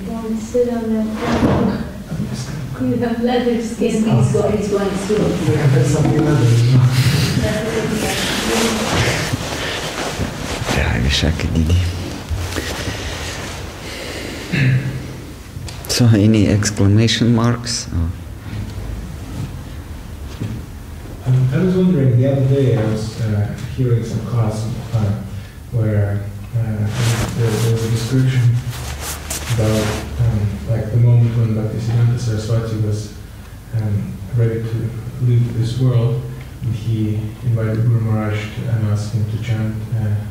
Don't sit on that ground. You have leather skin. He's going through. That's something leather. So, any exclamation marks? Oh. I was wondering, the other day I was hearing some class where there was a description about like the moment when Bhakti Saraswati was ready to leave this world, and he invited Guru Maharaj and asked him to chant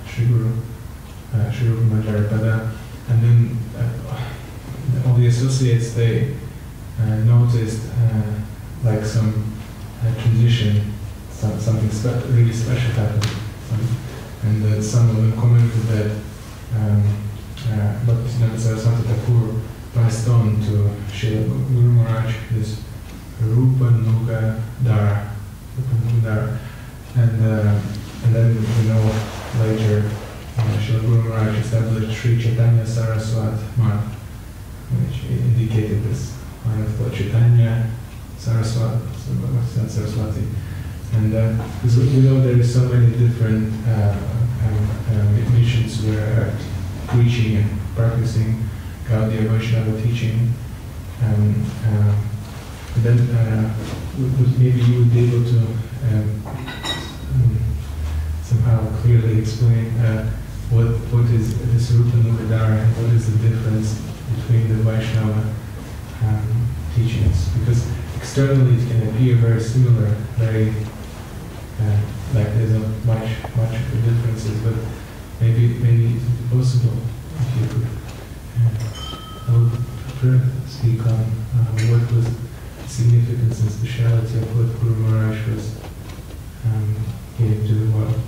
Shri Guru Manjari Pada, and then all the associates, they noticed like some transition, something really special happened, and some of them commented that Bhakti Saraswati Thakur passed on to Srila Guru Maharaj this Rupa Nuga Dara, and then we know later Srila Guru Maharaj established Sri Chaitanya Saraswat Mark, which indicated this line of thought, Chaitanya Saraswati. And because we know there is so many different missions where preaching and practicing Gaudiya Vaishnava teaching, then maybe you would be able to somehow clearly explain what is this Rupa Nugadara and what is the difference between the Vaishnava teachings, because externally it can appear very similar, very like there's a much differences, but maybe it's possible if you could. I would prefer to speak on what was the significance and speciality of what Guru Maharaj was giving to the world.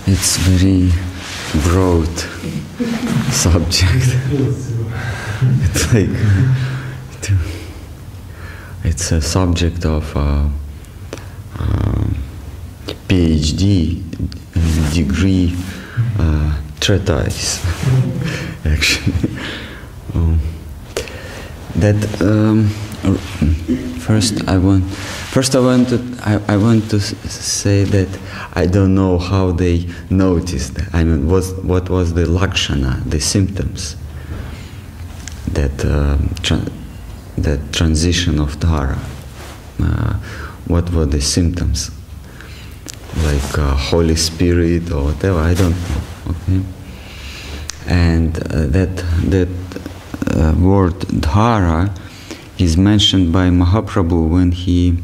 It's very broad subject. It's like it's a subject of PhD degree treatise, actually. First I want to say that I don't know how they noticed. I mean, what was the lakshana, the symptoms that that transition of dhara? What were the symptoms? Like Holy Spirit or whatever, I don't know. Okay, and that word dhara is mentioned by Mahaprabhu when he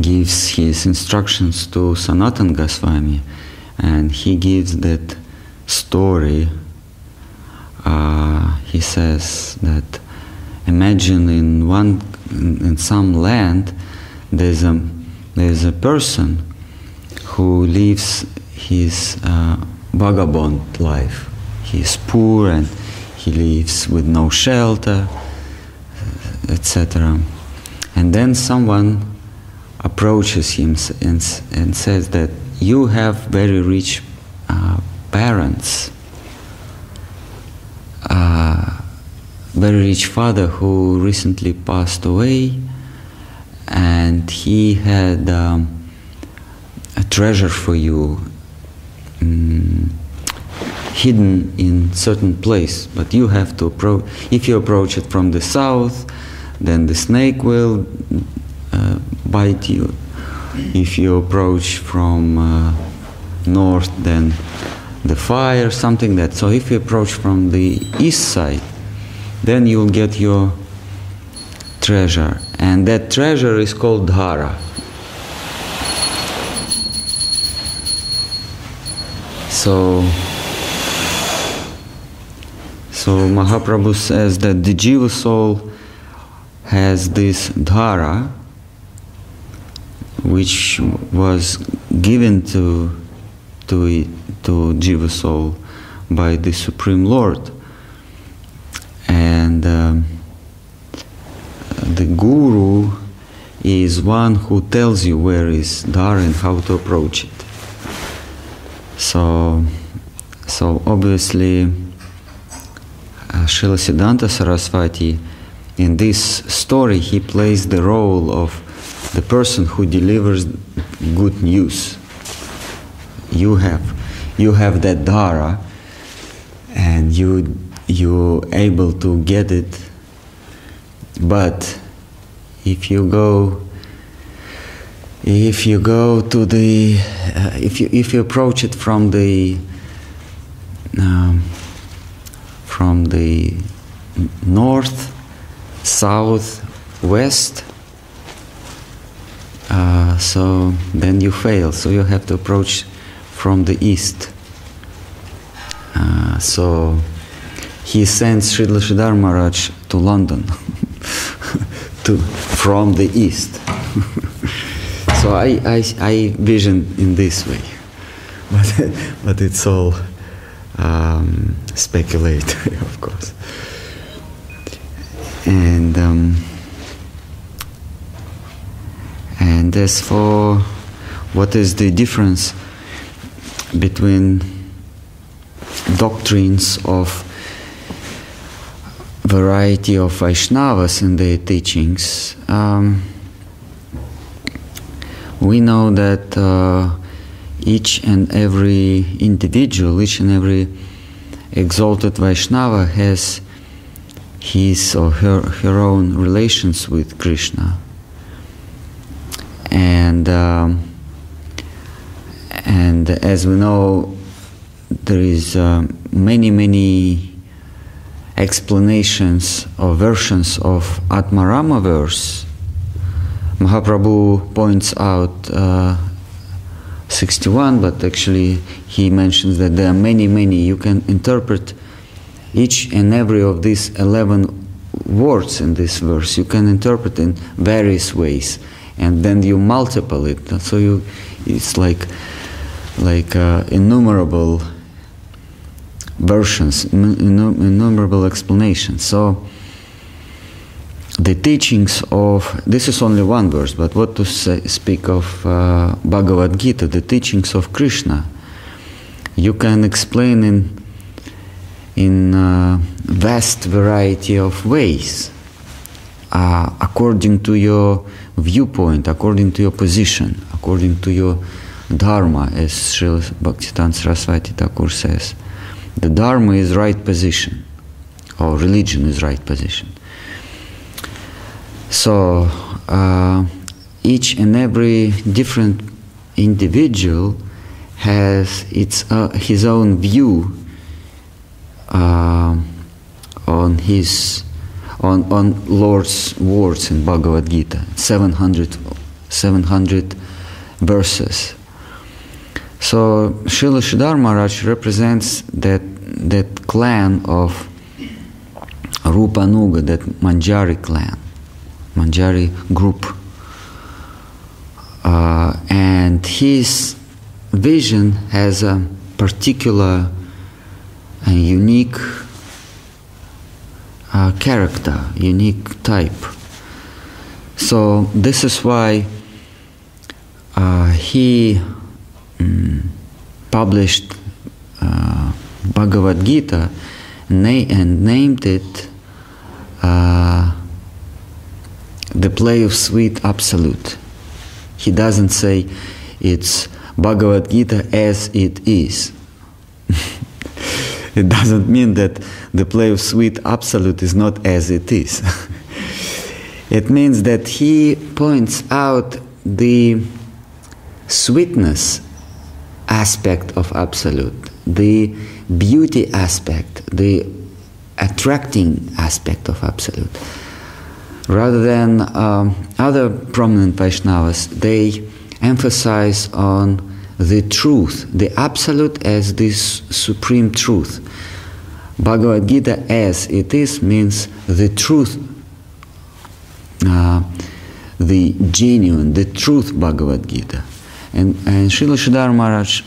gives his instructions to Sanatana Goswami, and he gives that story. He says that imagine in some land there's a person who lives his vagabond life. He is poor and he lives with no shelter, etc. And then someone approaches him and says that you have very rich parents, very rich father who recently passed away, and he had a treasure for you hidden in certain place, but you have to approach. If you approach it from the south, then the snake will bite you. If you approach from north, then the fire, something that. So if you approach from the east side, then you'll get your treasure, and that treasure is called dhara. So Mahaprabhu says that the Jiva soul has this dhara, which was given to Jiva soul by the Supreme Lord, and the Guru is one who tells you where is dhara and how to approach it. So So obviously, Srila Siddhanta Saraswati, in this story, he plays the role of the person who delivers good news. You have that dhara, and you able to get it. But if you go to the if you approach it from the north, south, west, so then you fail. So you have to approach from the east. So he sends Srila Sridhar Maharaj to London from the east. So I vision in this way, but it's all speculatory, of course. And as for what is the difference between doctrines of variety of Vaishnavas and their teachings, we know that each and every individual, each and every exalted Vaishnava has his or her own relations with Krishna. And as we know, there is many explanations or versions of Atmarama verse. Mahaprabhu points out 61, but actually he mentions that there are many. You can interpret each and every of these 11 words in this verse. You can interpret in various ways, and then you multiply it. So it's like innumerable versions, innumerable explanations. So the teachings of, this is only one verse, but what to speak of Bhagavad Gita, the teachings of Krishna, you can explain in vast variety of ways, according to your viewpoint, according to your position, according to your dharma, as Srila Bhaktivedanta Saraswati Thakur says. The dharma is right position, or religion is right position. So each and every different individual has his own view on Lord's words in Bhagavad Gita, 700 verses. So Srila Sridhar Maharaj represents that clan of Rupanuga, that Manjari clan, Manjari group, and his vision has a particular and unique character, unique type. So this is why he published Bhagavad Gita and named it the play of sweet absolute. He doesn't say it's Bhagavad Gita as it is. It doesn't mean that the play of sweet absolute is not as it is. It means that he points out the sweetness aspect of absolute, the beauty aspect, the attracting aspect of absolute. Rather than other prominent Vaishnavas, they emphasize on the truth, the absolute as this supreme truth. Bhagavad Gita as it is means the truth, the genuine, the truth Bhagavad Gita. And Srila Sridhar Maharaj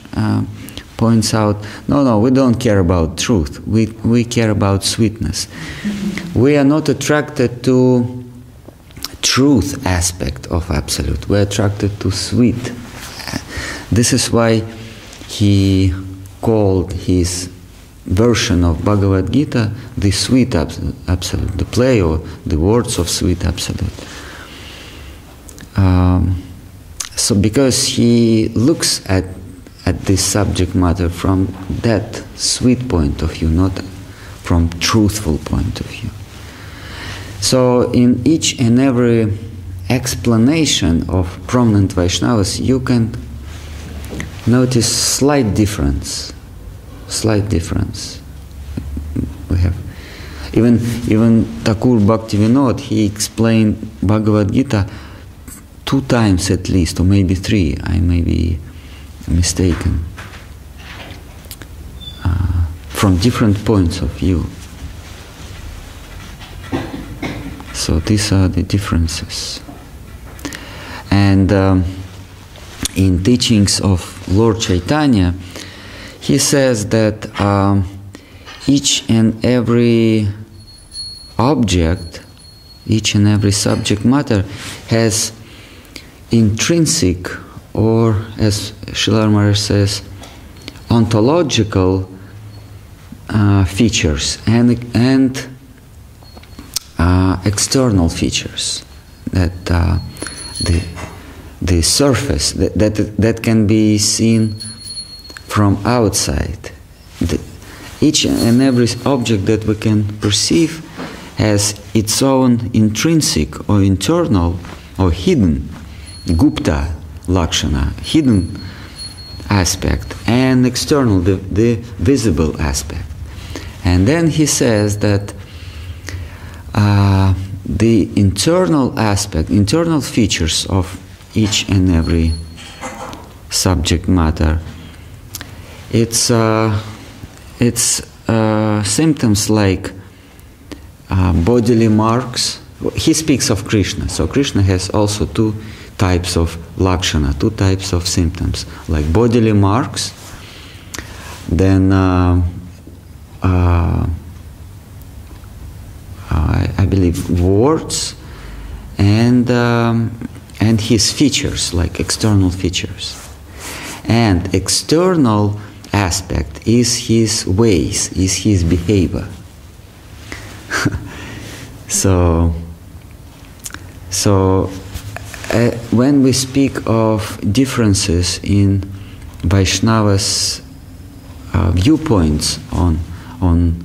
points out, no, we don't care about truth. We care about sweetness. We are not attracted to truth aspect of absolute. We are attracted to sweet. This is why he called his version of Bhagavad Gita the Sweet Absolute, the play or the words of Sweet Absolute. So because he looks at this subject matter from that sweet point of view, not from truthful point of view. So in each and every explanation of prominent Vaishnavas, you can notice slight difference. We have even Thakur Bhaktivinoda, he explained Bhagavad Gita 2 times at least, or maybe 3. I may be mistaken. From different points of view. So these are the differences. And in teachings of Lord Chaitanya, he says that each and every object, each and every subject matter has intrinsic, or as Srila Maharaj says, ontological features and external features, that the surface that can be seen from outside. Each and every object that we can perceive has its own intrinsic or internal or hidden Gupta Lakshana, hidden aspect, and external, the visible aspect. And then he says that the internal aspect, internal features of each and every subject matter, it's symptoms like bodily marks. He speaks of Krishna, so Krishna has also 2 types of lakshana, 2 types of symptoms, like bodily marks, then I believe words, and his features, like external features. And external aspect is his ways, is his behavior. So when we speak of differences in Vaishnavas' viewpoints on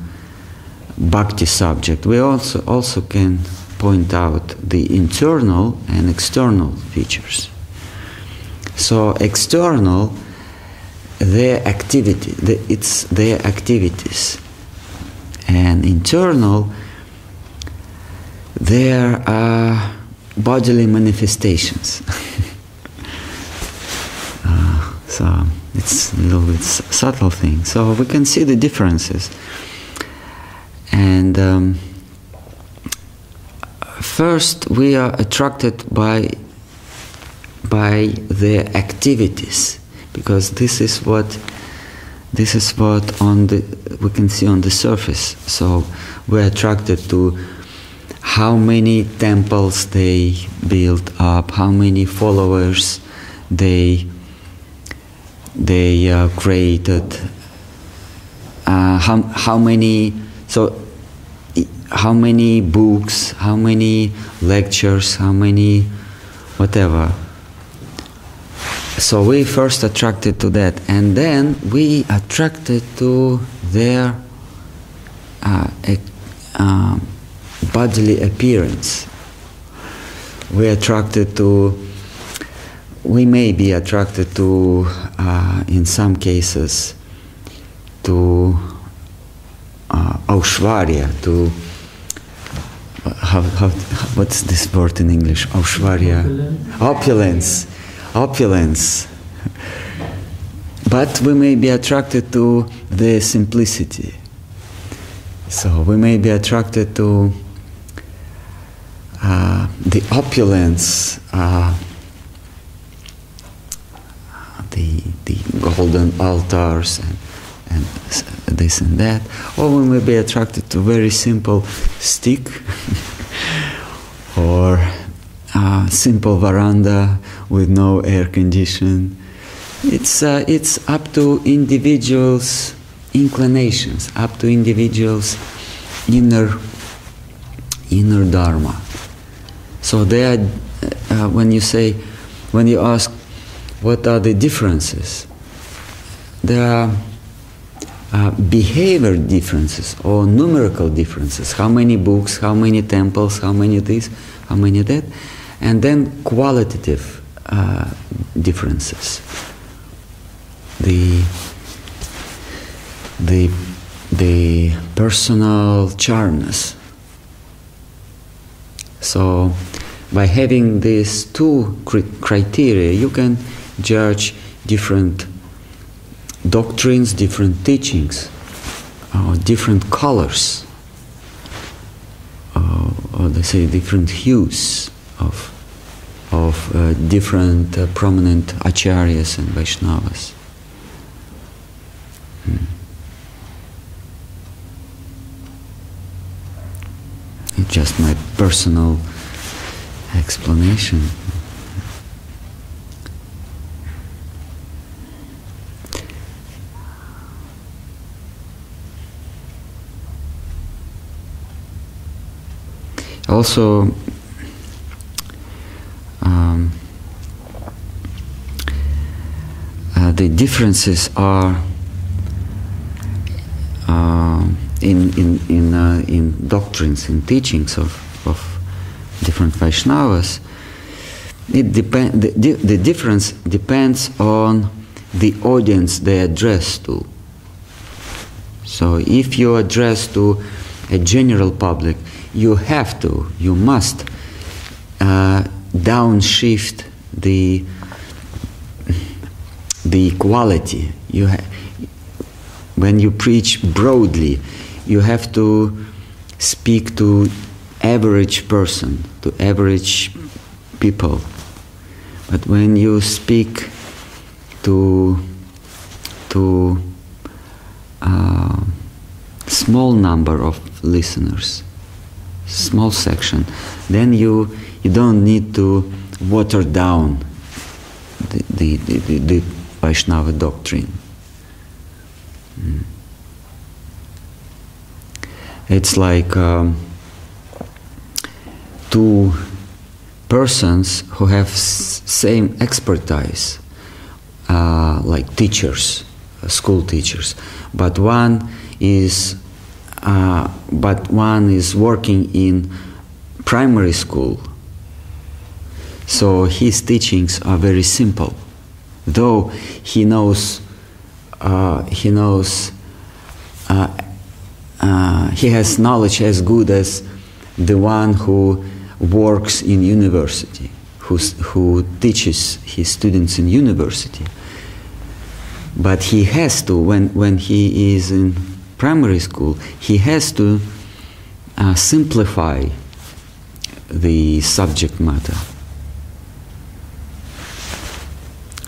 Bhakti subject, we also can point out the internal and external features. So external, their activity, it's their activities, and internal, their bodily manifestations. So it's a little bit subtle thing. So we can see the differences. And first, we are attracted by their activities, because this is what we can see on the surface. So we're attracted to how many temples they build up, how many followers they created, how many books, how many lectures, how many whatever. So we first attracted to that, and then we attracted to their bodily appearance. We may be attracted to, in some cases, to Aishwarya, to what's this word in English? Aishwarya, opulence. But we may be attracted to the simplicity. So we may be attracted to the opulence, the golden altars and this and that, or we may be attracted to very simple stick or simple veranda with no air condition, It's up to individuals' inclinations, up to individuals' inner dharma. So they are, when you ask what are the differences, there are behavior differences or numerical differences. How many books, how many temples, how many this, how many that, and then qualitative differences. The personal charmness. So by having these two criteria, you can judge different doctrines, different teachings, different colors, or they say different hues of different prominent Acharyas and Vaishnavas. It's just my personal explanation. Also, the differences are in doctrines, in teachings of different Vaishnavas. The difference depends on the audience they address to. So if you address to a general public, you must downshift the quality. When you preach broadly, you have to speak to average person, to average people. But when you speak to small number of listeners, small section, then you don't need to water down the Vaishnava doctrine. It's like two persons who have same expertise, like teachers, school teachers, but one is working in primary school, so his teachings are very simple, though he has knowledge as good as the one who works in university, who teaches his students in university. But he has to, when he is in primary school, he has to simplify the subject matter.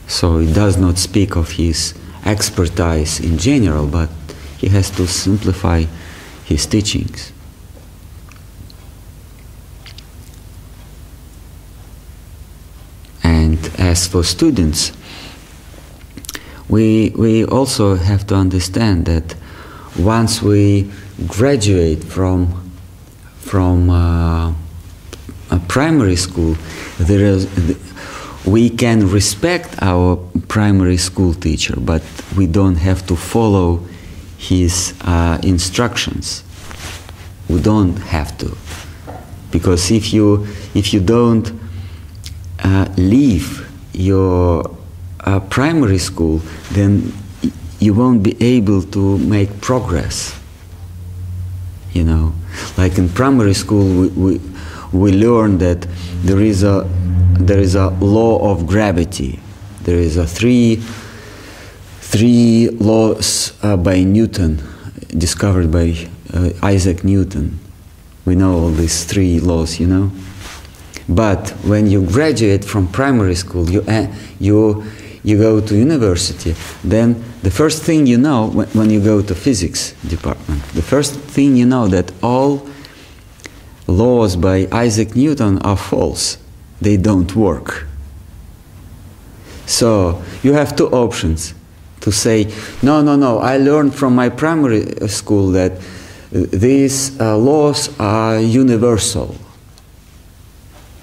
So he does not speak of his expertise in general, but he has to simplify his teachings. And as for students, we also have to understand that once we graduate from a primary school, we can respect our primary school teacher, but we don't have to follow his instructions. We don't have to, because if you don't leave your primary school, then you won't be able to make progress. You know, like in primary school, we learn that there is a law of gravity. There is a three laws by Newton, discovered by Isaac Newton. We know all these three laws, you know. But when you graduate from primary school, you go to university, then the first thing you know, when you go to physics department, the first thing you know that all laws by Isaac Newton are false. They don't work. So you have two options to say, no, I learned from my primary school that these laws are universal.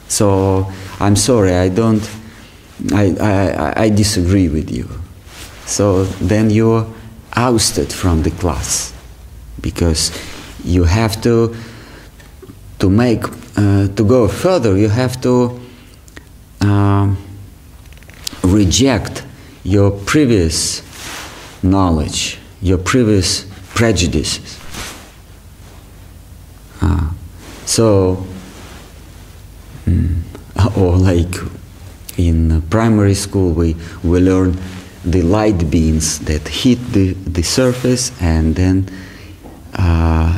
So I'm sorry, I disagree with you. So then you're ousted from the class, because you have to go further. You have to reject your previous knowledge, your previous prejudices. Or like in primary school, we learn the light beams that hit the surface and then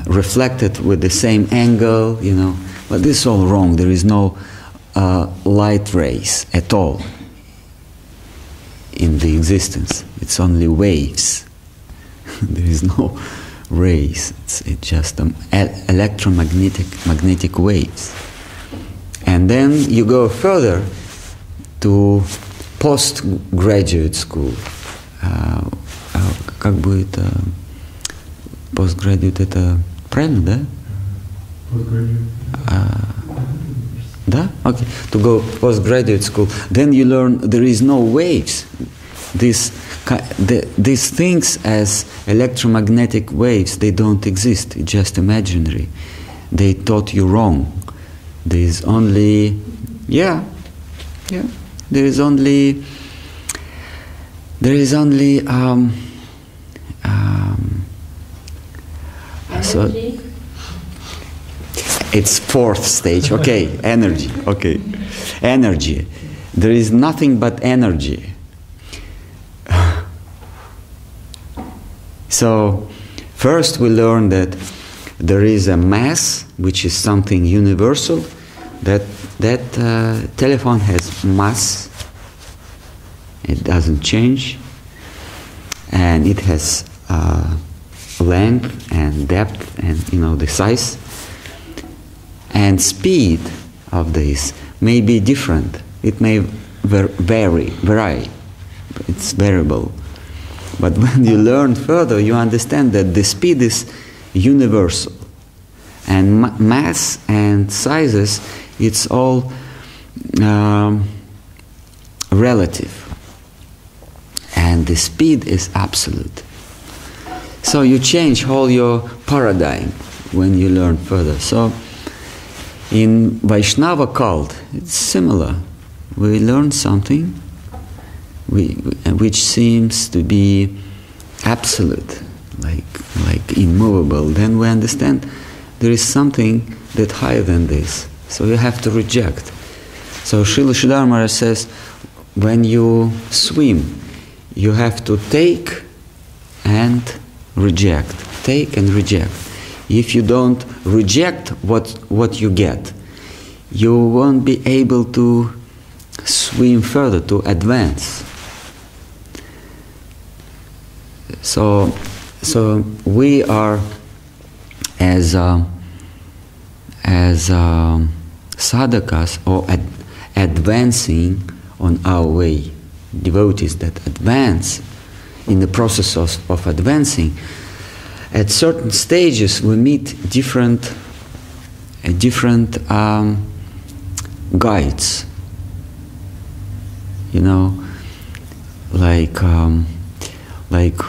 reflected with the same angle, you know. But this is all wrong. There is no light rays at all in the existence. It's only waves. There is no rays. It's just electromagnetic waves. And then you go further to postgraduate school. Как будет postgraduate? Это правильно, да? Postgraduate. Да? Okay. To go postgraduate school. Then you learn there is no waves. These things as electromagnetic waves, they don't exist. It's just imaginary. They taught you wrong. There is only, there is only so it's fourth stage. Okay, energy. Okay, energy. There is nothing but energy. So first we learn that there is a mass, which is something universal. That telephone has mass. It doesn't change, and it has length and depth and the size. And speed of this may be different. It may vary. It's variable. But when you learn further, you understand that the speed is universal. And mass and sizes, it's all relative. And the speed is absolute. So you change all your paradigm when you learn further. So in Vaishnava cult, it's similar. We learn something which seems to be absolute, like immovable. Then we understand there is something that higher than this. So you have to reject. So Srila Sridhar Maharaj says, when you swim, you have to take and reject. Take and reject. If you don't reject what you get, you won't be able to swim further, to advance. So we are as sadhakas, or advancing on our way, devotees that advance in the process of advancing. At certain stages we meet different guides, like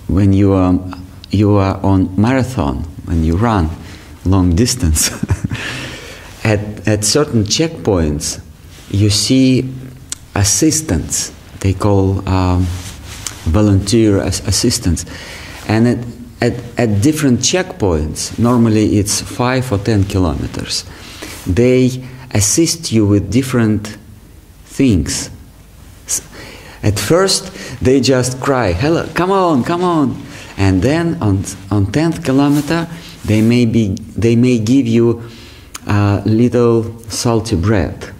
when you are on marathon, when you run long distance, at certain checkpoints you see assistants. They call volunteer assistants, and at different checkpoints, normally it's 5 or 10 kilometers, they assist you with different things. At first they just cry, "Hello, come on," and then on 10th kilometer they may give you a little salty bread.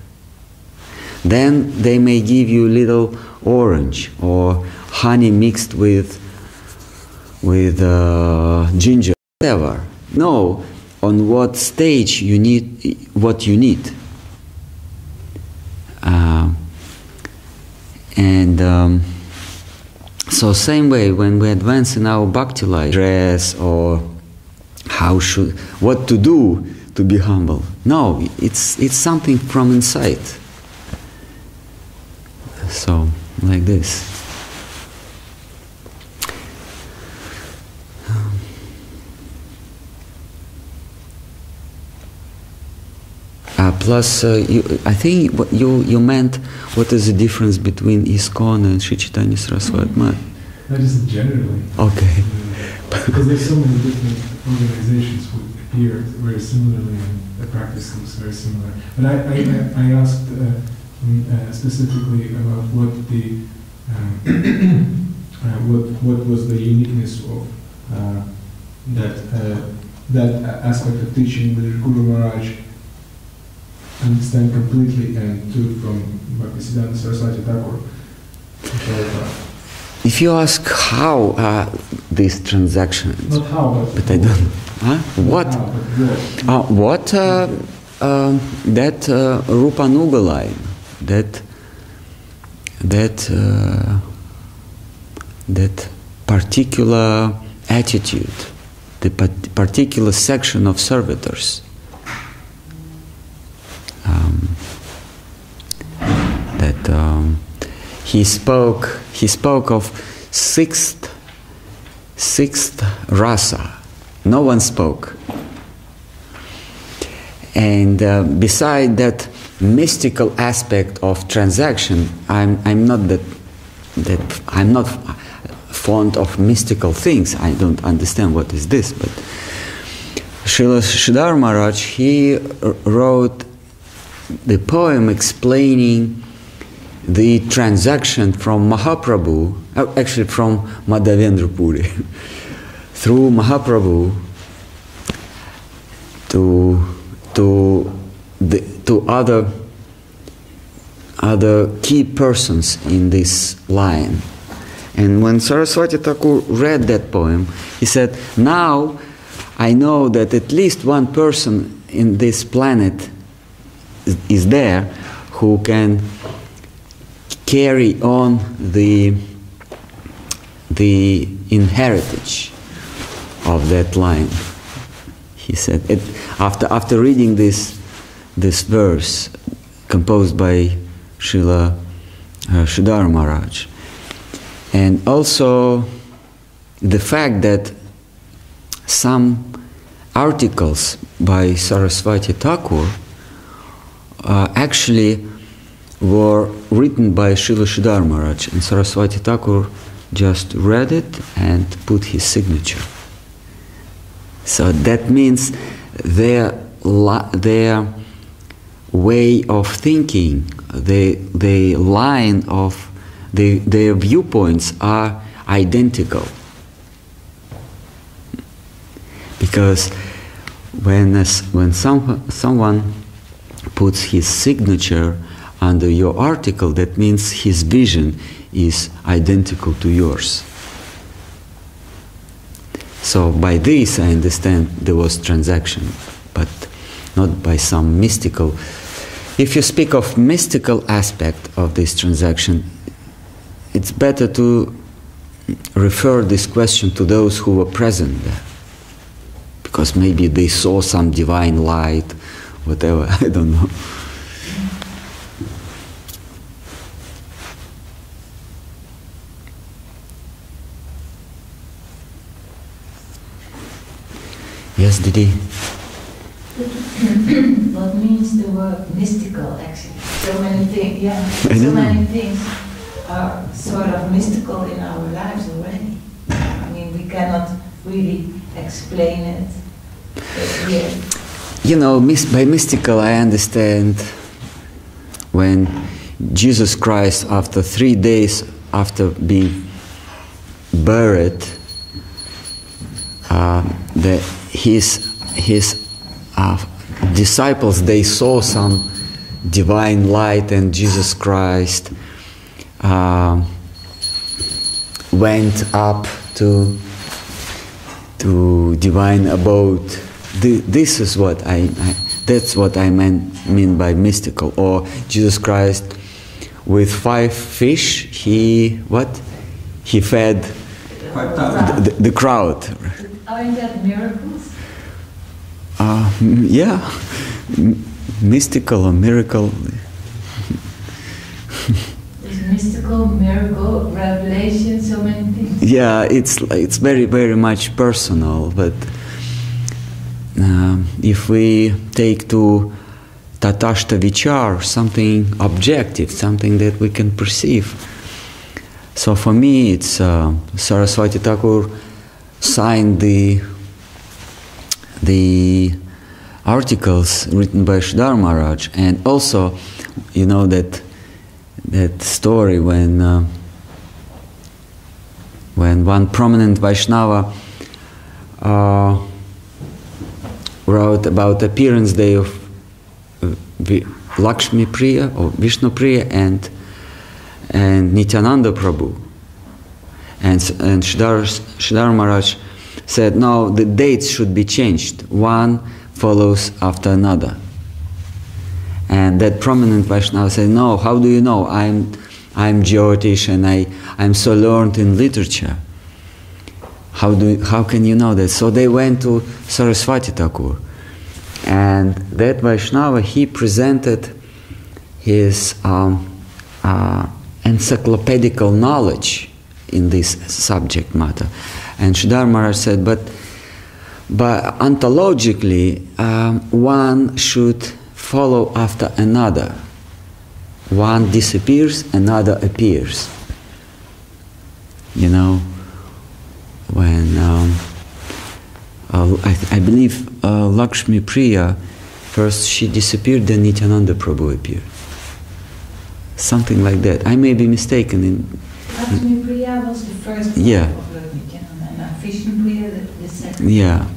Then they may give you little orange or honey mixed with ginger, whatever. Know on what stage you need what you need. And so same way, when we advance in our bhakti life, dress or what to do to be humble. No, it's something from inside. So, like this. Plus, I think what you meant, what is the difference between ISKCON and Sri Chaitanya Saraswati Math? That is generally. Okay. Because there's so many different organizations who appear very similarly and the practice looks very similar. But I asked specifically about what the what was the uniqueness of that aspect of teaching which Guru Maharaj understand completely and took from Bhaktisiddhanta Saraswati Thakur. If you ask how these transactions, not how, but I don't. Huh? What? What? That Rupanuga line, that particular attitude, the particular section of servitors. He spoke of sixth rasa. No one spoke. And beside that mystical aspect of transaction, I'm not fond of mystical things. I don't understand what is this, but Srila Sridhar Maharaj, he wrote the poem explaining the transaction from Mahaprabhu, actually from Madhavendra Puri, through Mahaprabhu to other key persons in this line. And when Saraswati Thakur read that poem, he said, now I know that at least one person in this planet is there who can carry on the inheritance of that line. He said, after reading this verse composed by Srila Sridhar Maharaj, and also the fact that some articles by Saraswati Thakur actually were written by Srila Sridhar Maharaj, and Saraswati Thakur just read it and put his signature. So that means their way of thinking, the line of their viewpoints are identical. Because when someone puts his signature under your article, that means his vision is identical to yours. So by this I understand there was transaction, but not by some mystical. If you speak of mystical aspect of this transaction, it's better to refer this question to those who were present there, because maybe they saw some divine light, whatever, I don't know. Yes, Didi? What means the word mystical, actually? So many things, yeah. So many things are sort of mystical in our lives already. I mean, we cannot really explain it here. You know, by mystical I understand when Jesus Christ, after 3 days after being buried, his disciples, they saw some divine light, and Jesus Christ went up to divine abode. This is what that's what I mean by mystical. Or Jesus Christ with 5 fish, he fed the crowd. Aren't that miracles? Yeah, mystical or miracle. It's mystical, miracle, revelation, so many things. Yeah, it's very, very much personal, but if we take to tatashta vichar, something objective, something that we can perceive. So for me, it's Saraswati Thakur signed the articles written by Sridhar Maharaj, and also, you know, that story when one prominent Vaishnava wrote about appearance day of Lakshmi Priya or Vishnu Priya and Nityananda Prabhu, and Sridhar Maharaj said, no, the dates should be changed. One follows after another. And that prominent Vaishnava said, no, how do you know? I'm Jyotish and I'm so learned in literature. How can you know that? So they went to Saraswati Thakur. And that Vaishnava, he presented his encyclopedical knowledge in this subject matter. And Sridhar Maharaj said, but ontologically, one should follow after another. One disappears, another appears. You know, when I believe Lakshmi Priya, first she disappeared, then Nityananda Prabhu appeared. Something like that. I may be mistaken. Lakshmi Priya was the first one of Nityananda, and Vishnu Priya the second. Yeah,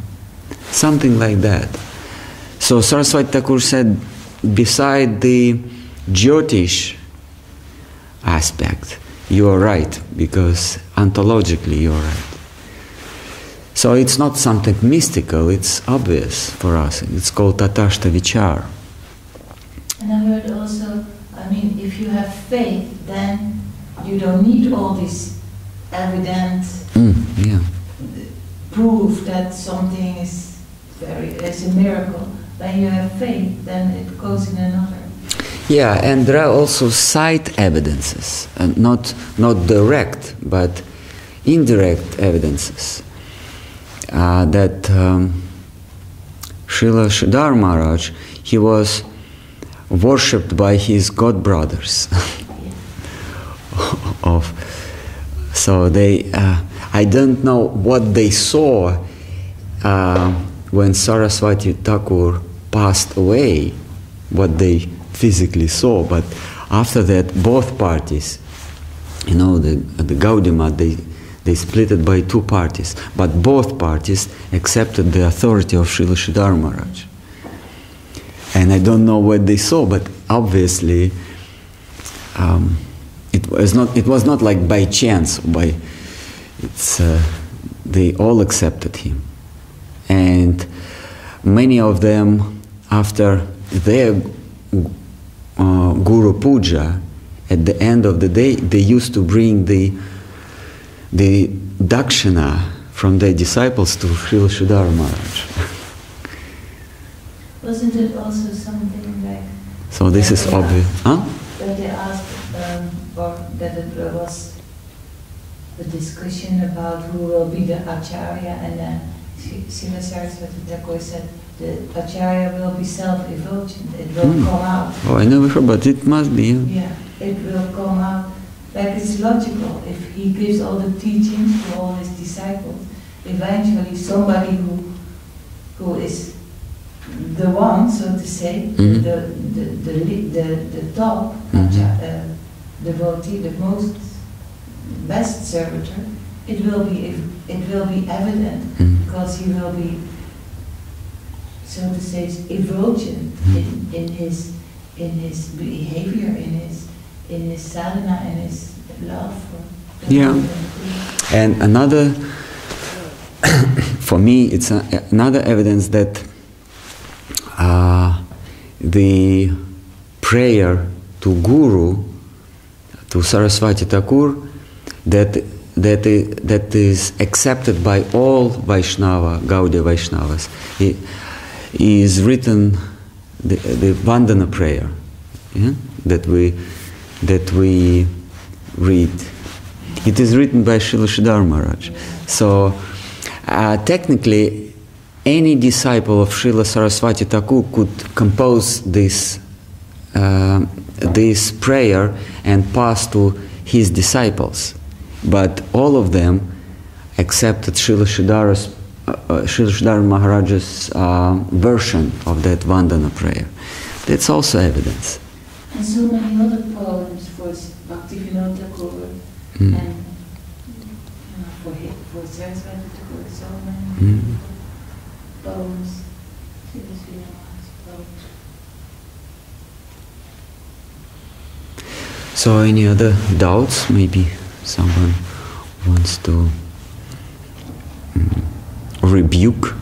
something like that. So Saraswati Thakur said, beside the Jyotish aspect, you are right, because ontologically you are right. So it's not something mystical, it's obvious for us. It's called tatashta vichar. And I heard also, I mean, if you have faith, then you don't need all this evident proof that something is a miracle. When you have faith, then it goes in another. Yeah, and there are also side evidences, not direct, but indirect evidences. That Srila Sridhar Maharaj, he was worshipped by his godbrothers. So they, I don't know what they saw when Saraswati Thakur passed away, what they physically saw, but after that, both parties, you know, the Gaudiya, they split it by 2 parties, but both parties accepted the authority of Srila Sridhar Maharaj. And I don't know what they saw, but obviously it was not like by chance. They all accepted him, and many of them, after their Guru Puja, at the end of the day, they used to bring the dakshina from their disciples to Srila Sridhar Maharaj. Wasn't it also something like... So this is obvious. Huh? That they asked, or that it was the discussion about who will be the Acharya, and then Srila Saraswati Thakur said, the Acharya will be self-effulgent, it will come out. Oh, I never heard, but it must be. Yeah, it will come out. Like it's logical. If he gives all the teachings to all his disciples, eventually somebody who is the one, so to say, the top devotee, the most best servitor, it will be evident because he will be, so to say, effulgent in his behavior, in his sadhana, and his love for the Lord. And another, for me, it's another evidence that the prayer to Guru to Saraswati Thakur that is accepted by all Vaishnava, Gaudiya Vaishnavas. It is written the Vandana prayer, yeah, that we read. It is written by Srila Sridhar Maharaj. So technically, any disciple of Srila Saraswati Thakur could compose this prayer and pass to his disciples. But all of them accepted Srila Sridhar Maharaj's version of that Vandana prayer. That's also evidence. And so many other poems for Bhaktivinoda Thakur and for Saraswati Thakur, so many poems. So any other doubts? Maybe someone wants to rebuke?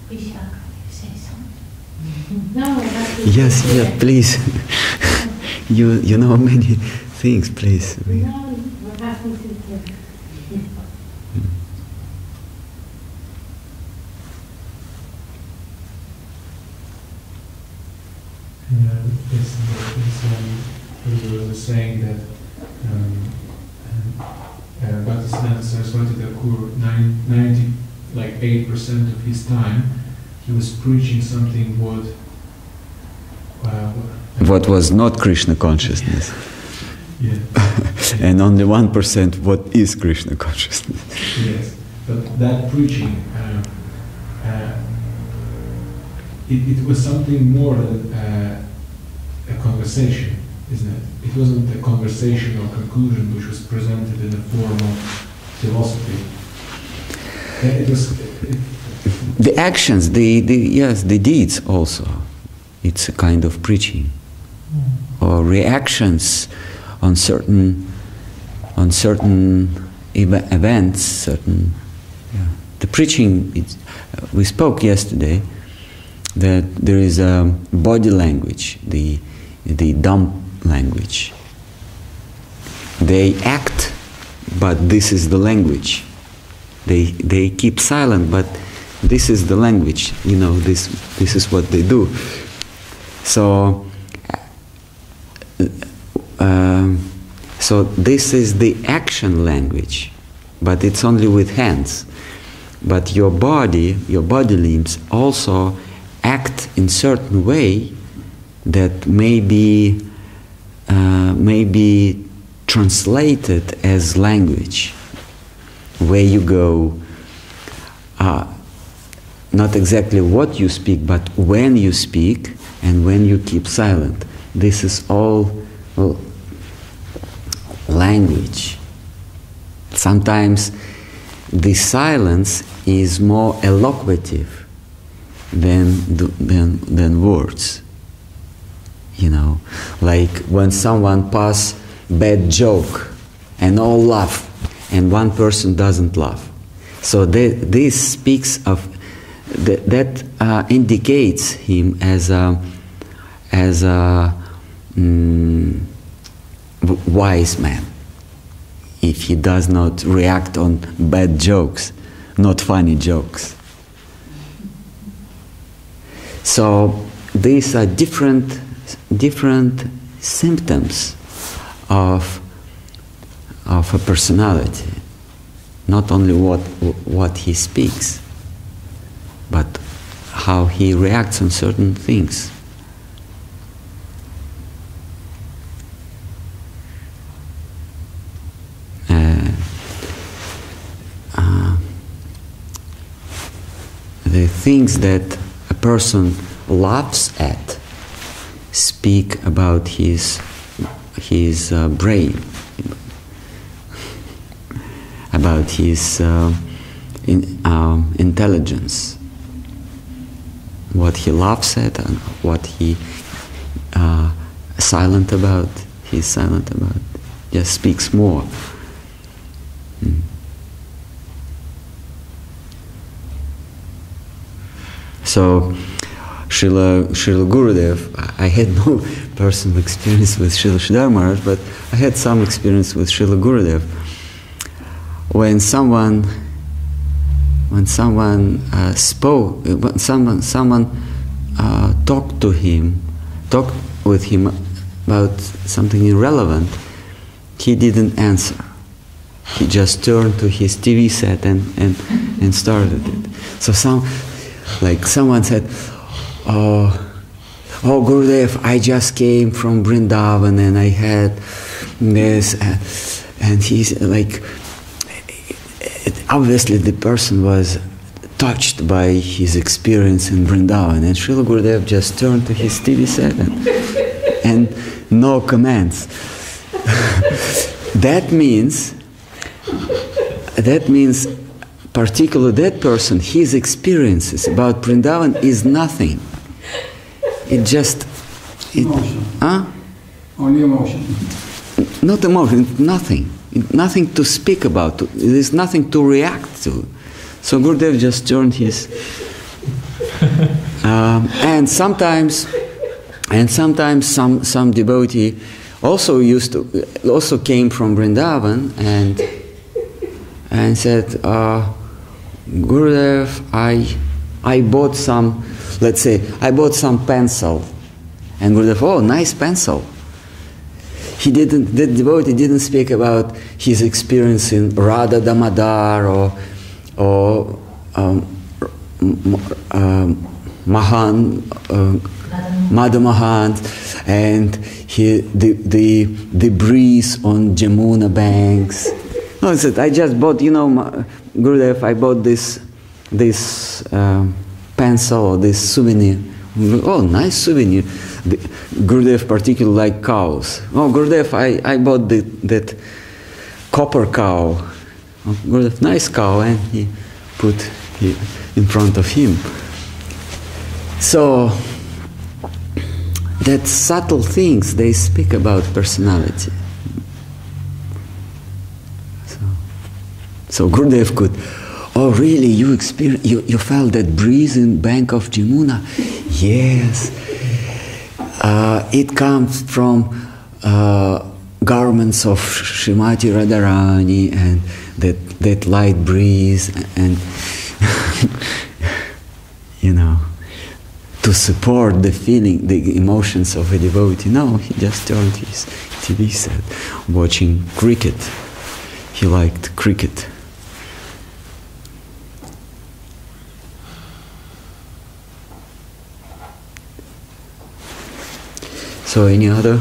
Vishaka, you say something? No, yes, please. you know many things, please. No, what happens is He was saying that Bhaktisiddhanta Saraswati Thakur, 8% of his time, he was preaching something what was not Krishna consciousness. Yeah. And only 1% what is Krishna consciousness. Yes, but that preaching, it was something more than a conversation, isn't it? It wasn't a conversation or conclusion which was presented in the form of philosophy. It was the actions, the deeds also. It's a kind of preaching, or reactions on certain events. The preaching. We spoke yesterday that there is a body language, the dumb language. They act, but this is the language. They keep silent, but this is the language. This is what they do. So this is the action language, but it's only with hands. But your body limbs also act in certain way that may be translated as language. Where you go, not exactly what you speak, but when you speak and when you keep silent. This is all language. Sometimes the silence is more eloquative than words. Like when someone pass bad joke and all laugh and one person doesn't laugh. So this speaks of that indicates him as a wise man. If he does not react on bad jokes, not funny jokes. So these are different symptoms of a personality. Not only what he speaks, but how he reacts on certain things. The things that a person laughs at speak about his brain, about his intelligence. What he laughs at and what he silent about, he's silent about, just speaks more. So Srila Gurudev. I had no personal experience with Srila Sridhar Maharaj, but I had some experience with Srila Gurudev. When someone talked with him about something irrelevant, he didn't answer. He just turned to his TV set and started it. So someone said, "Oh Gurudev, I just came from Vrindavan and I had this," and he's like, obviously the person was touched by his experience in Vrindavan, and Srila Gurudev just turned to his TV set and no comments. That means particularly that person, his experiences about Vrindavan is nothing. Emotion. Huh? Only emotion. Not emotion, nothing. Nothing to speak about. There's nothing to react to. So Gurudev just turned his... and sometimes some devotee also came from Vrindavan and said, Gurudev, I bought some, let's say, I bought some pencil. And Gurudev, oh, nice pencil. The devotee didn't speak about his experience in Radha Damodar or Mahan, Madhu Mahant, and the breeze on Jamuna banks. No, he said, I just bought, Gurudev, I bought this pencil or this souvenir. Oh, nice souvenir. Gurudev particularly like cows. Oh, Gurudev, I bought that copper cow. Oh, Gurudev, nice cow, and he put it in front of him. So, that subtle things, they speak about personality. So Gurudev could, oh really, you felt that breeze in bank of Jamuna? Yes. It comes from garments of Srimati Radharani and that light breeze and to support the feeling, the emotions of a devotee. No, he just turned his TV set watching cricket. He liked cricket. So any other?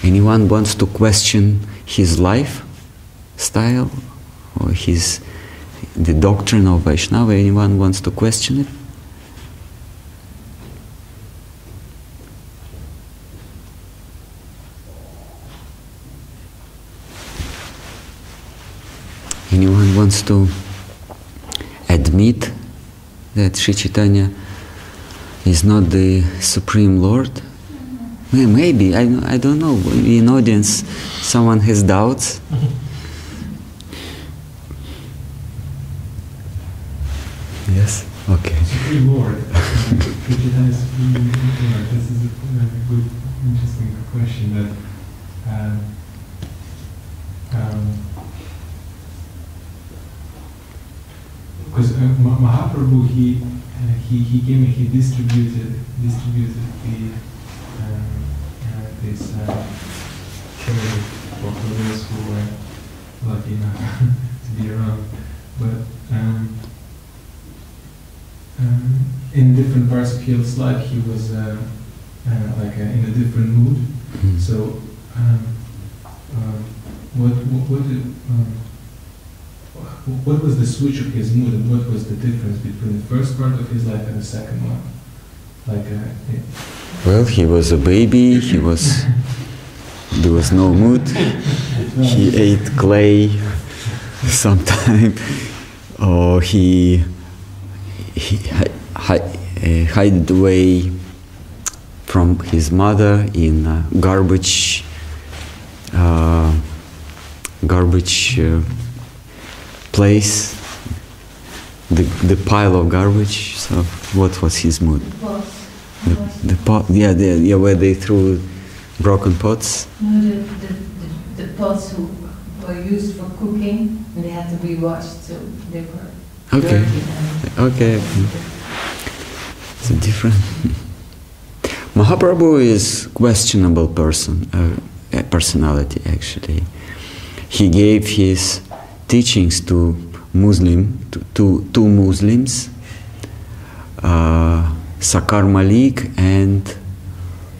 Anyone wants to question his life style or the doctrine of Vaishnava? Anyone wants to question it? Anyone wants to admit that Sri Chaitanya is not the Supreme Lord? Well, maybe, I don't know. In audience, someone has doubts. Yes? Okay. Supreme Lord. Sri Chaitanya is Supreme Lord. This is a good, interesting question that because Mahaprabhu he came and he distributed the this charity for those who were lucky enough to be around, but in different parts of his life he was in a different mood. Mm-hmm. So what was the switch of his mood, and what was the difference between the first part of his life and the second one? Well, he was a baby. There was no mood. He ate clay sometime, or he hid away from his mother in garbage place, the pile of garbage. So what was his mood? The pot, yeah, where they threw broken pots. No, the pots who were used for cooking, and they had to be washed, so they were Okay. dirty. Okay. It's different. Mahaprabhu is questionable personality actually. He gave his teachings to two Muslims, Sakar Malik and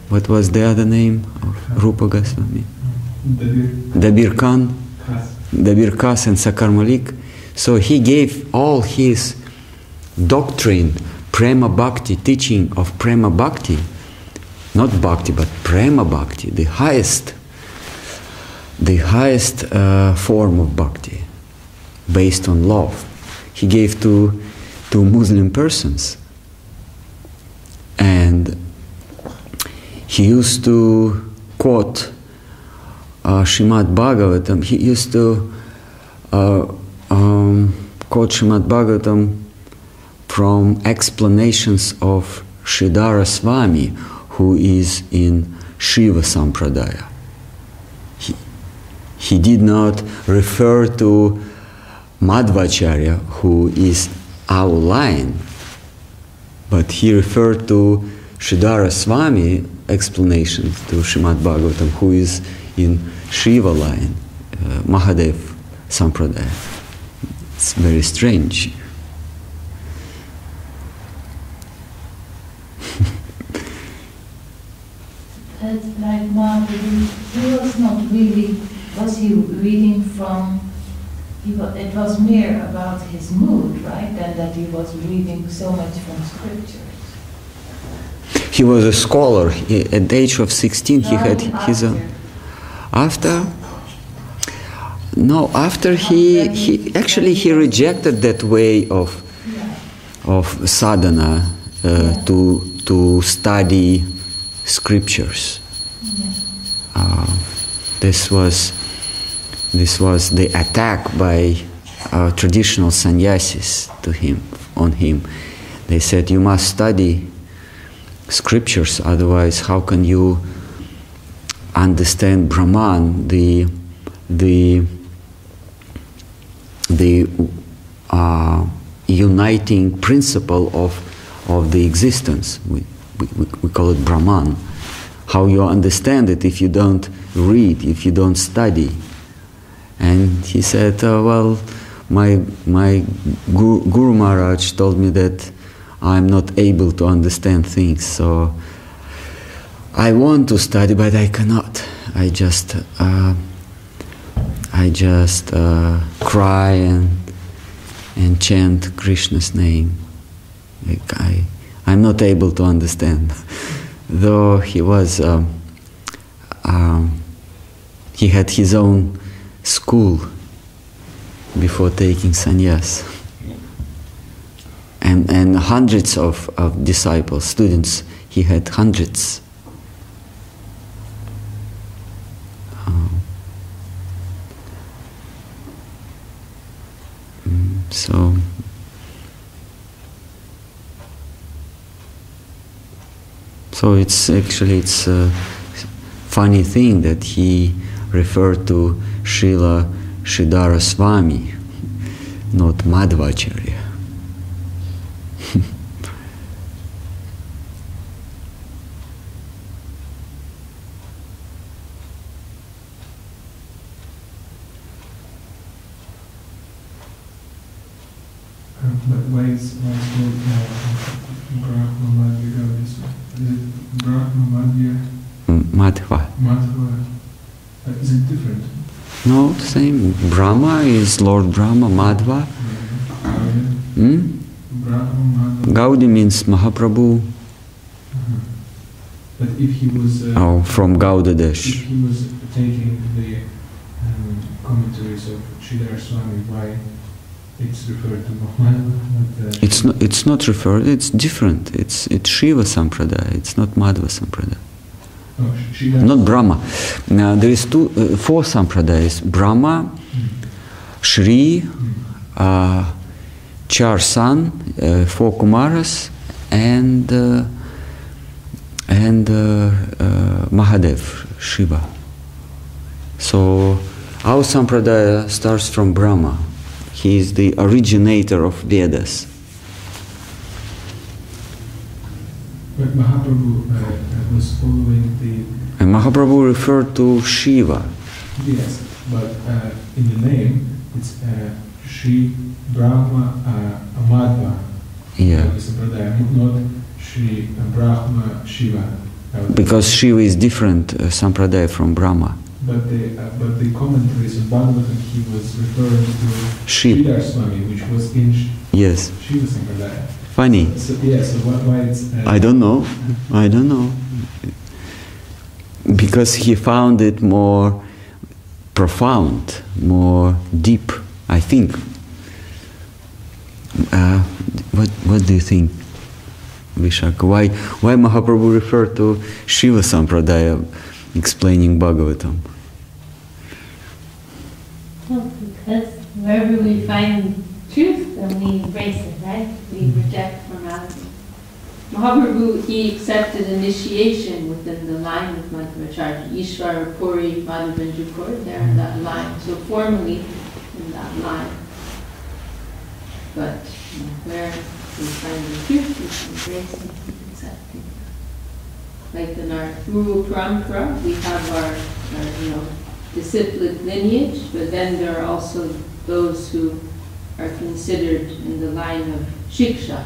what was the other name of Rupa Goswami? Dabir Khan. Dabir Khas and Sakar Malik. So he gave all his doctrine, Prema Bhakti, teaching of Prema Bhakti, not Bhakti but Prema Bhakti, the highest form of Bhakti, based on love. He gave to Muslim persons, and he used to quote Srimad Bhagavatam. He used to quote Srimad Bhagavatam from explanations of Sridhara Swami, who is in Shiva Sampradaya. He did not refer to Madhvacharya, who is our line, but he referred to Sridhara Swami explanations to Srimad Bhagavatam, who is in Shiva line, Mahadev Sampradaya. It's very strange. Like Mahaprabhu, he was not really, was he reading from, it was mere about his mood, right? Than that he was reading so much from scriptures. He was a scholar. At the age of 16, he had his own. After he actually he rejected that way of sadhana to study scriptures. This was the attack by traditional sannyasis on him. They said, you must study scriptures, otherwise how can you understand Brahman, the uniting principle of the existence. We call it Brahman. How you understand it if you don't read, if you don't study? And he said, well, my Guru Maharaj told me that I'm not able to understand things, so I want to study, but I cannot. I just cry and chant Krishna's name. Like I'm not able to understand. Though he was, he had his own school before taking sannyas, and hundreds of disciples, students. He had hundreds. So it's a funny thing that he referred to Sridhara Swami, not Madhvacharya. But why is called Brahma Madhya? Is it Brahma Madhva. Madhva? Is it different? No, same. Brahma is Lord Brahma, Madhva. Brahma Madhva. Gaudi means Mahaprabhu. But if he was from Gaudadesh. If he was taking the commentaries of Sridhara Swami, why it's referred to Madhva? It's not referred. It's different. It's Shiva Sampradaya. It's not Madhva Sampradaya. Not Brahma. Now there is four Sampradayas: Brahma, Shri, 4 sons, 4 Kumaras, and Mahadev, Shiva. So our Sampradaya starts from Brahma. He is the originator of Vedas. But Mahaprabhu was following the... And Mahaprabhu referred to Shiva. Yes, but in the name it's Shri Brahma Madhva. Yeah. Not Shri Brahma Shiva. Because Shiva is different Sampradaya from Brahma. But the commentaries on Bhagavatam, he was referring to Sridhar Swami, which was in Yes. Shiva Sampradaya. Funny. So why it's... I don't know. Because he found it more profound, more deep, I think. What do you think, Vishaka? Why Mahaprabhu referred to Shiva Sampradaya explaining Bhagavatam? Well, because wherever we find truth, then we embrace it, right? We reject morality. Mahaprabhu, he accepted initiation within the line of Madhvacharya. Ishvara, Puri, Madhavanjapur, they're in that line. So formally in that line. But where we find the truth, we embrace it, we accept it. Like in our Guru Parampara, we have our disciplic lineage, but then there are also those who are considered in the line of Shiksha.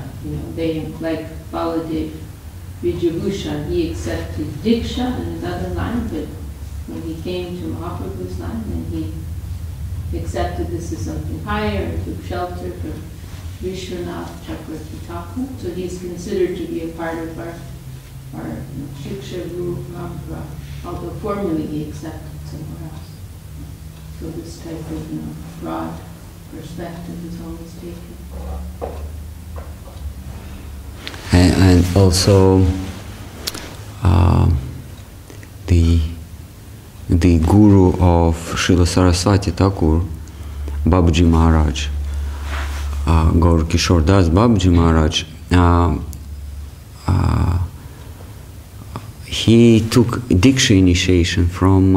They, like Baladev Vijayabhushan, he accepted Diksha in another line, but when he came to Mahaprabhu's line, then he accepted this as something higher, and took shelter from Vishwanath Chakravarti Thakur. So he's considered to be a part of our Shiksha Guru Parampara, although formally he accepted somewhere else. So this type of broad perspective is always taken. And also the guru of Srila Saraswati Thakur, Babaji Maharaj, Gaur Kishore Das Babaji Maharaj, he took Diksha initiation from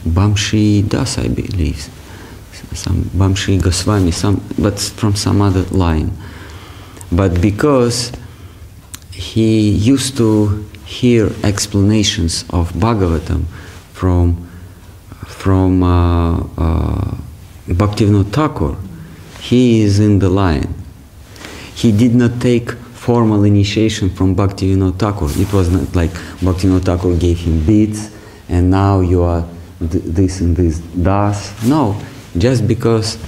Bamshi Das, I believe, some Bamshi Goswami, but from some other line. But because he used to hear explanations of Bhagavatam from Bhaktivinoda Thakur, he is in the line. He did not take formal initiation from Bhaktivinoda Thakur. It was not like Bhaktivinoda Thakur gave him beats and now you are this and this das. No, just because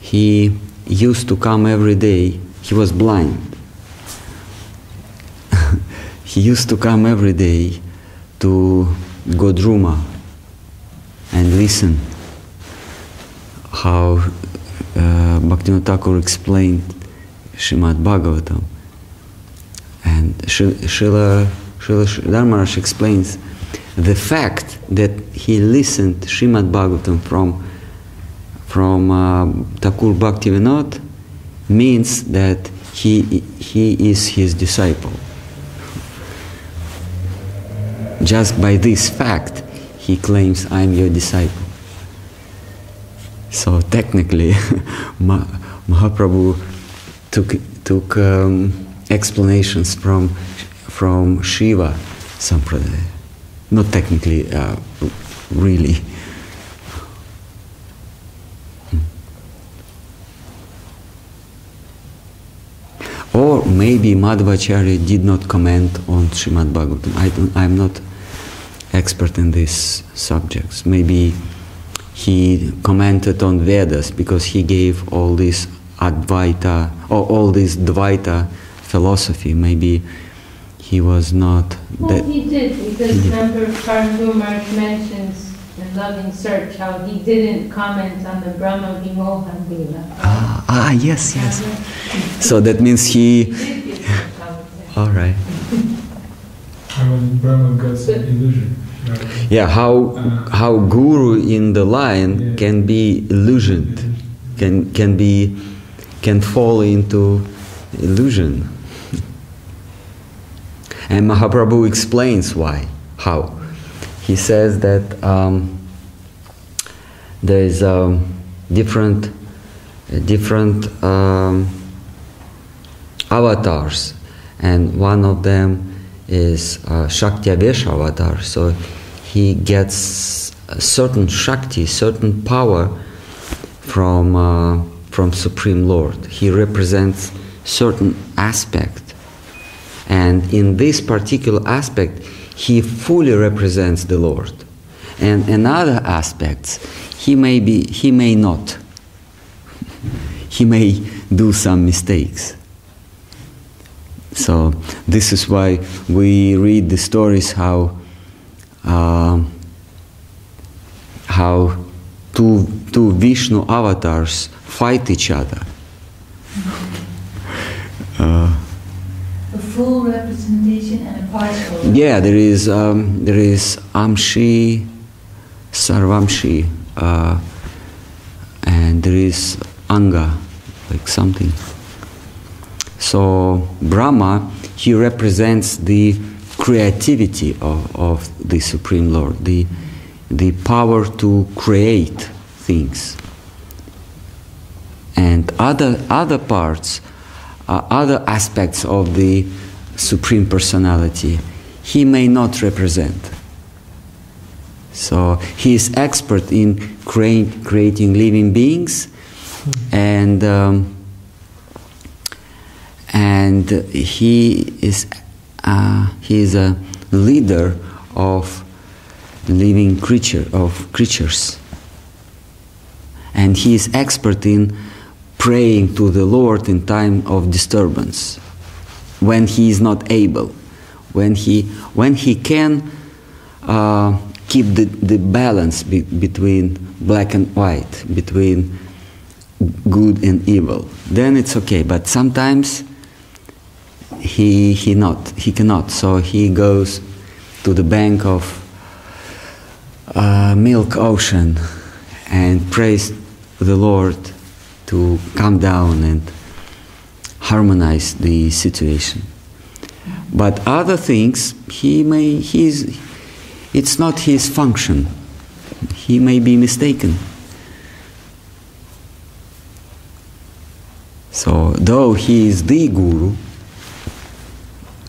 he used to come every day. He was blind. He used to come every day to Godruma and listen how Bhaktivinoda Thakur explained Srimad Bhagavatam. And Srila Maharaj explains the fact that he listened Srimad Bhagavatam from Thakur Bhaktivinoda means that he is his disciple. Just by this fact, he claims, I am your disciple. So technically, Mahaprabhu took explanations from Shiva Sampradaya. Not technically, really. Or maybe Madhvacharya did not comment on Srimad Bhagavatam. I'm not expert in these subjects. Maybe he commented on Vedas because he gave all this Advaita, or all this Dvaita philosophy. Maybe he was not... Well, he did, because remember Guru Maharaj mentions in Loving Search how he didn't comment on the Brahma Vimohan Lila. Yes. So that means he... All right. When Brahma got an illusion. Yeah, how guru in the line can be illusioned. can fall into illusion. And Mahaprabhu explains why, how. He says that there is different avatars, and one of them is Shakti-avesha avatar. So he gets a certain Shakti, certain power from Supreme Lord. He represents certain aspect. And in this particular aspect, he fully represents the Lord. And in other aspects, he may not. He may do some mistakes. So this is why we read the stories how two Vishnu avatars fight each other. A full representation and a partial. Yeah, there is Amshi, Sarvamshi, and there is Anga, like something. So Brahma, he represents the creativity of the Supreme Lord, the power to create things. And other parts, other aspects of the Supreme Personality, he may not represent. So he is expert in creating living beings, and he is a leader of living creatures, and he is expert in praying to the Lord in time of disturbance, when he is not able, when he can keep the balance between black and white, between good and evil, then it's okay. But sometimes he cannot. So he goes to the bank of milk ocean and prays the Lord to come down and harmonize the situation. But other things, it's not his function. He may be mistaken. So, though he is the guru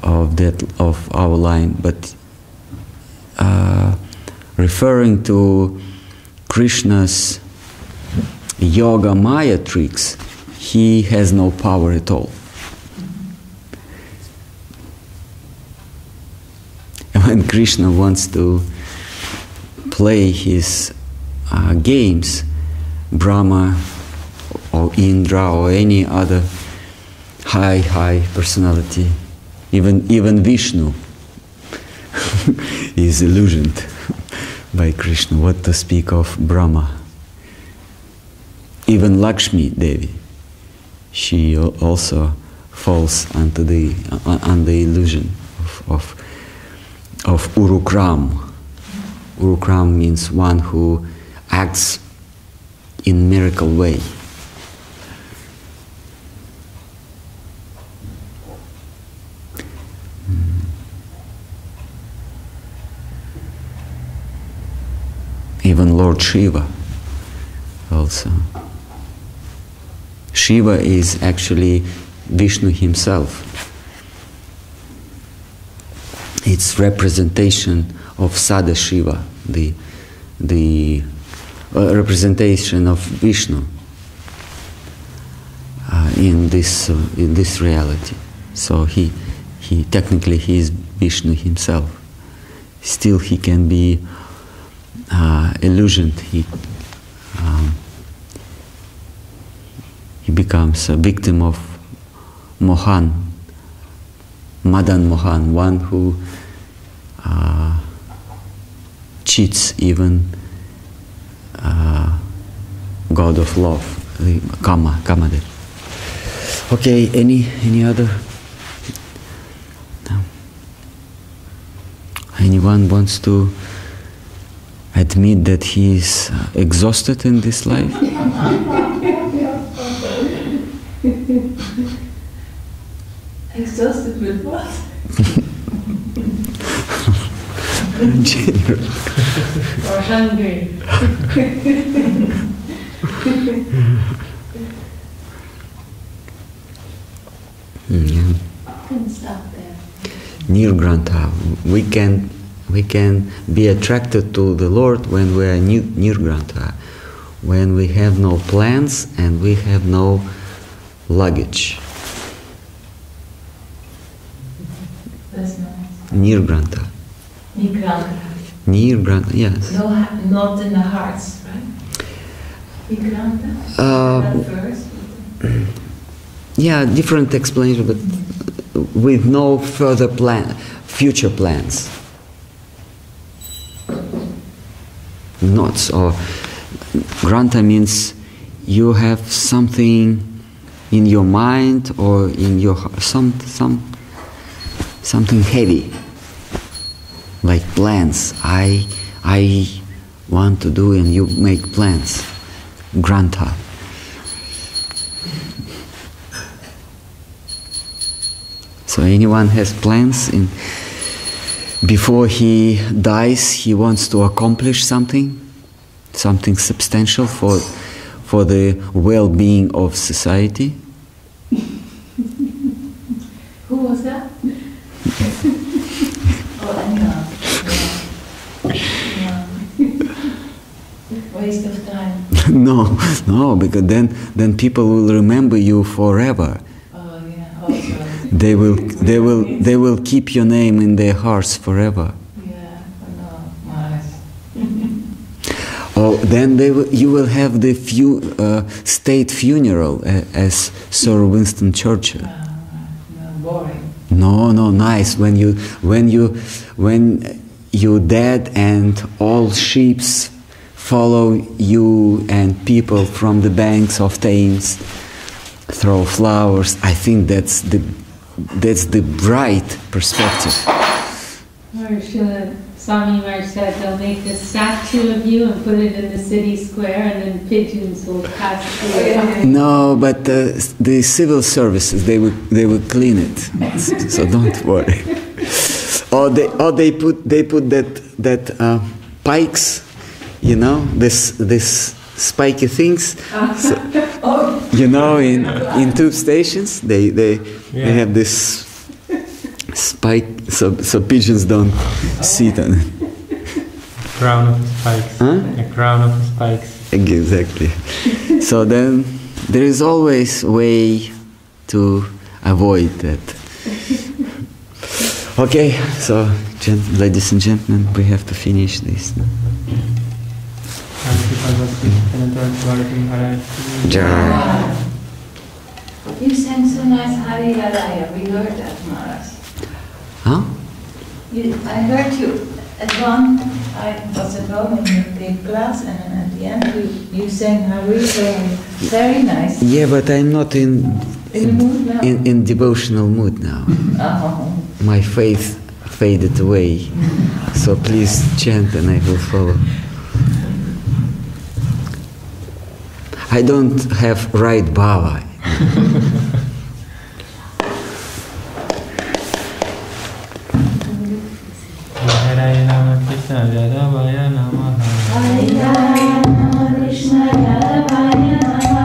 of our line, but referring to Krishna's yoga maya tricks, he has no power at all. When Krishna wants to play his games, Brahma or Indra or any other high personality, even Vishnu is illusioned by Krishna. What to speak of Brahma? Even Lakshmi Devi, she also falls under the illusion of Urukram. Urukram means one who acts in miracle way. Even Lord Shiva also. Shiva is actually Vishnu himself. It's representation of Sadashiva, the representation of Vishnu in this reality. So he technically he is Vishnu himself. Still he can be illusioned. He becomes a victim of Mohan, Madan Mohan, one who cheats even God of love, the Kamadev. Okay, any other? No. Anyone wants to admit that he is exhausted in this life? Exhausted with what? Or hungry. Yeah. Couldn't stop there. Nirgranta. We can be attracted to the Lord when we are Nirgranta, when we have no plans and we have no luggage. That's nice. Nirgranta. Nigranta. Nirgranta, yes. No, not in the hearts, right? Nigranta? That verse? Yeah, different explanation, but with no further future plans. Not so. Granta means you have something in your mind or in your something heavy, like plans. I want to do, and you make plans. Granta. So anyone has plans before he dies, he wants to accomplish something substantial for the well-being of society. Who was that? Oh, anyhow. Yeah. Waste of time. No, because then people will remember you forever. Oh yeah, also. They will keep your name in their hearts forever. Yeah, no, Maharaj. Oh, then you will have the state funeral as Sir Winston Churchill. No, boring. No, nice. When you dead and all ships follow you and people from the banks of Thames throw flowers. I think that's the bright perspective. Swami Maharaj said they'll make a statue of you and put it in the city square, and then pigeons will pass through it. No, but the civil services they will clean it, so don't worry. Or they put that pikes, you know, this spiky things. So, you know, in tube stations they have this spike, so pigeons don't sit on it. Crown of spikes. Huh? A crown of spikes. Exactly. So then there is always a way to avoid that. Okay, so ladies and gentlemen, we have to finish this. Jai. You sang so nice Hari Radaya. We heard that, Maharaj. Huh? I heard you at one. I was at home in your big class, and then at the end you sang Hari, very nice. Yeah, but I'm not in the mood now. in devotional mood now. Oh. My faith faded away. So please chant and I will follow. I don't have right bhava. Hare Rama Krishna Radhavaya Namaha. Hare Rama Krishna Radhavaya Namaha.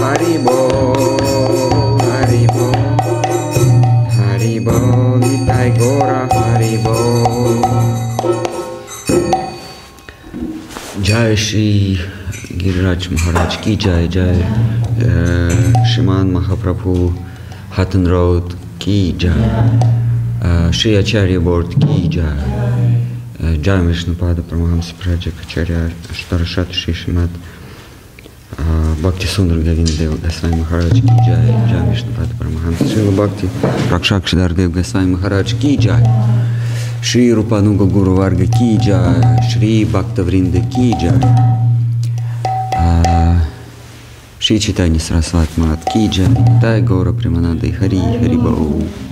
Haribo, Haribo, Haribo, Nitai Gora, Haribo. Jai Shri Giriraj Maharaj ki Jai, Jai Shriman Mahaprabhu Hatton Road ki Jai, Shri Acharya Board ki Jai, Jai Vishnupada Paramahamsa Prajak Acharya Ashtarashat Shri Srimad Bhakti Sundar Govinda Deva Goswami Maharaj ki Jai, Jai Vishnupada Paramahamsa Srila Bhakti Rakshakshadar Deva Goswami Maharaj ki Jai, Shri Rupanuga Guru Varga ki Jai, Shri Bhakta Vrinda ki Jai, Shri Chaitanya Saraswati Mat ki Jai, Nitai Gaura Premanande Hari Hari Bo.